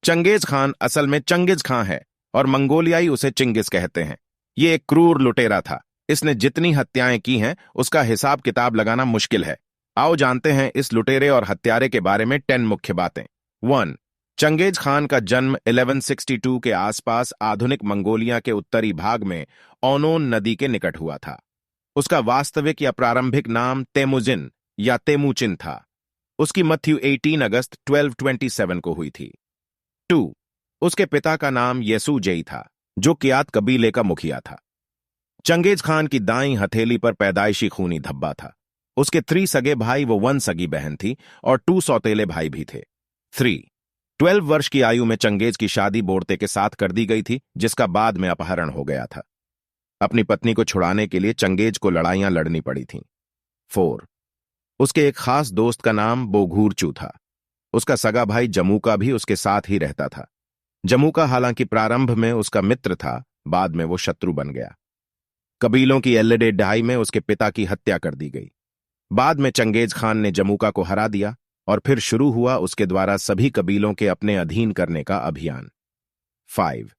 Genghis Khan असल में चंगिज खां है और मंगोलियाई उसे चिंगिस कहते हैं। ये एक क्रूर लुटेरा था। इसने जितनी हत्याएं की हैं उसका हिसाब किताब लगाना मुश्किल है। आओ जानते हैं इस लुटेरे और हत्यारे के बारे में 10 मुख्य बातें। 1. चंगेज खान का जन्म 1162 के आसपास आधुनिक मंगोलिया के उत्तरी भाग में ओनोन नदी के निकट हुआ था। उसका वास्तविक या प्रारंभिक नाम तेमुजिन या तेमुचिन था। उसकी मृत्यु 18 अगस्त 1227 को हुई थी। 2. उसके पिता का नाम येसुजेई था, जो कियात कबीले का मुखिया था। चंगेज खान की दाईं हथेली पर पैदाइशी खूनी धब्बा था। उसके 3 सगे भाई व 1 सगी बहन थी और 2 सौतेले भाई भी थे। 3. 12 वर्ष की आयु में चंगेज की शादी बोर्ते के साथ कर दी गई थी, जिसका बाद में अपहरण हो गया था। अपनी पत्नी को छुड़ाने के लिए चंगेज को लड़ाइयां लड़नी पड़ी थीं। 4. उसके एक खास दोस्त का नाम बोघूरचू था। उसका सगा भाई जमूका भी उसके साथ ही रहता था। जमूका हालांकि प्रारंभ में उसका मित्र था, बाद में वो शत्रु बन गया। कबीलों की एल्लेडेडाई में उसके पिता की हत्या कर दी गई। बाद में चंगेज खान ने जमूका को हरा दिया और फिर शुरू हुआ उसके द्वारा सभी कबीलों के अपने अधीन करने का अभियान। 5.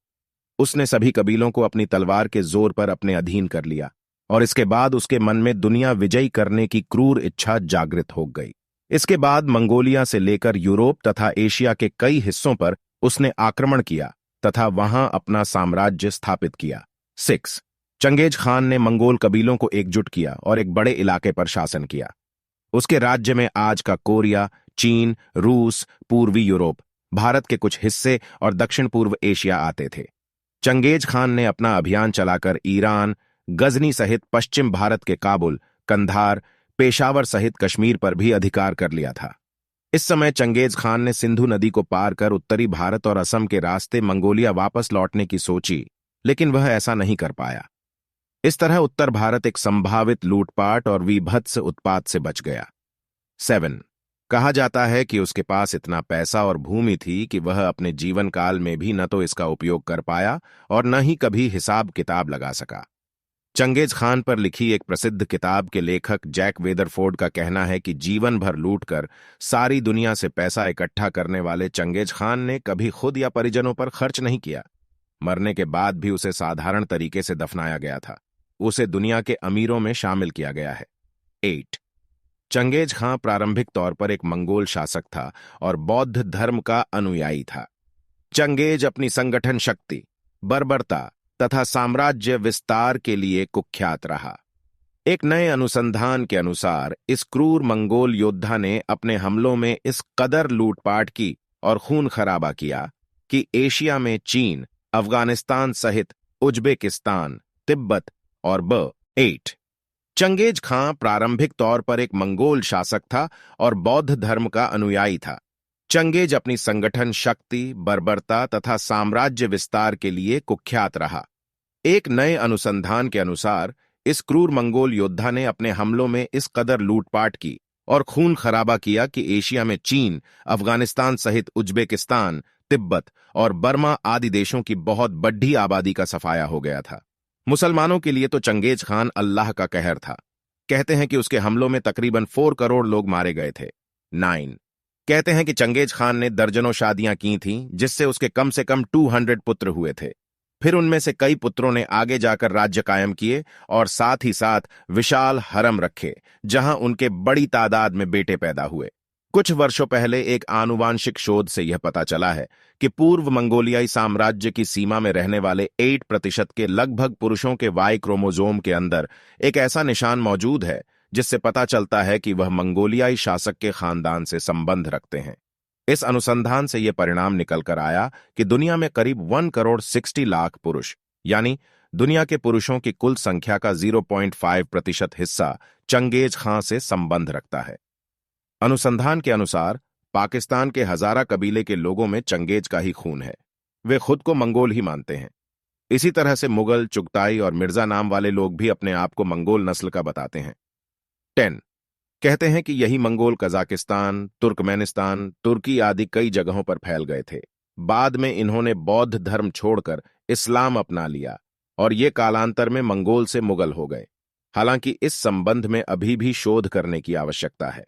उसने सभी कबीलों को अपनी तलवार के जोर पर अपने अधीन कर लिया और इसके बाद उसके मन में दुनिया विजयी करने की क्रूर इच्छा जागृत हो गई। इसके बाद मंगोलिया से लेकर यूरोप तथा एशिया के कई हिस्सों पर उसने आक्रमण किया तथा वहां अपना साम्राज्य स्थापित किया। 6. चंगेज खान ने मंगोल कबीलों को एकजुट किया और एक बड़े इलाके पर शासन किया। उसके राज्य में आज का कोरिया, चीन, रूस, पूर्वी यूरोप, भारत के कुछ हिस्से और दक्षिण पूर्व एशिया आते थे। चंगेज खान ने अपना अभियान चलाकर ईरान, गजनी सहित पश्चिम भारत के काबुल, कंधार, पेशावर सहित कश्मीर पर भी अधिकार कर लिया था। इस समय चंगेज खान ने सिंधु नदी को पार कर उत्तरी भारत और असम के रास्ते मंगोलिया वापस लौटने की सोची, लेकिन वह ऐसा नहीं कर पाया। इस तरह उत्तर भारत एक संभावित लूटपाट और वीभत्स उत्पात से बच गया। 7. कहा जाता है कि उसके पास इतना पैसा और भूमि थी कि वह अपने जीवन काल में भी न तो इसका उपयोग कर पाया और न ही कभी हिसाब किताब लगा सका। चंगेज खान पर लिखी एक प्रसिद्ध किताब के लेखक जैक वेदरफोर्ड का कहना है कि जीवन भर लूटकर सारी दुनिया से पैसा इकट्ठा करने वाले चंगेज खान ने कभी खुद या परिजनों पर खर्च नहीं किया। मरने के बाद भी उसे साधारण तरीके से दफनाया गया था। उसे दुनिया के अमीरों में शामिल किया गया है। 8. चंगेज खां प्रारंभिक तौर पर एक मंगोल शासक था और बौद्ध धर्म का अनुयायी था। चंगेज अपनी संगठन शक्ति, बर्बरता तथा साम्राज्य विस्तार के लिए कुख्यात रहा। एक नए अनुसंधान के अनुसार इस क्रूर मंगोल योद्धा ने अपने हमलों में इस कदर लूटपाट की और खून खराबा किया कि एशिया में चीन, अफगानिस्तान सहित उज्बेकिस्तान, तिब्बत और 8. चंगेज खां प्रारंभिक तौर पर एक मंगोल शासक था और बौद्ध धर्म का अनुयायी था। चंगेज अपनी संगठन शक्ति, बर्बरता तथा साम्राज्य विस्तार के लिए कुख्यात रहा। एक नए अनुसंधान के अनुसार इस क्रूर मंगोल योद्धा ने अपने हमलों में इस कदर लूटपाट की और खून खराबा किया कि एशिया में चीन, अफगानिस्तान सहित उज्बेकिस्तान, तिब्बत और बर्मा आदि देशों की बहुत बड़ी आबादी का सफाया हो गया था। मुसलमानों के लिए तो चंगेज खान अल्लाह का कहर था। कहते हैं कि उसके हमलों में तकरीबन 4 करोड़ लोग मारे गए थे। 9. कहते हैं कि चंगेज खान ने दर्जनों शादियां की थीं, जिससे उसके कम से कम 200 पुत्र हुए थे। फिर उनमें से कई पुत्रों ने आगे जाकर राज्य कायम किए और साथ ही साथ विशाल हरम रखे, जहां उनके बड़ी तादाद में बेटे पैदा हुए। कुछ वर्षों पहले एक आनुवांशिक शोध से यह पता चला है कि पूर्व मंगोलियाई साम्राज्य की सीमा में रहने वाले 8% के लगभग पुरुषों के वाई क्रोमोसोम के अंदर एक ऐसा निशान मौजूद है जिससे पता चलता है कि वह मंगोलियाई शासक के खानदान से संबंध रखते हैं। इस अनुसंधान से यह परिणाम निकल कर आया कि दुनिया में करीब 1 करोड़ 60 लाख पुरुष, यानी दुनिया के पुरुषों की कुल संख्या का 0.5% हिस्सा चंगेज खां से संबंध रखता है। अनुसंधान के अनुसार पाकिस्तान के हजारा कबीले के लोगों में चंगेज का ही खून है। वे खुद को मंगोल ही मानते हैं। इसी तरह से मुगल, चुगताई और मिर्जा नाम वाले लोग भी अपने आप को मंगोल नस्ल का बताते हैं। 10. कहते हैं कि यही मंगोल कजाकिस्तान, तुर्कमेनिस्तान, तुर्की आदि कई जगहों पर फैल गए थे। बाद में इन्होंने बौद्ध धर्म छोड़कर इस्लाम अपना लिया और ये कालांतर में मंगोल से मुगल हो गए। हालांकि इस संबंध में अभी भी शोध करने की आवश्यकता है।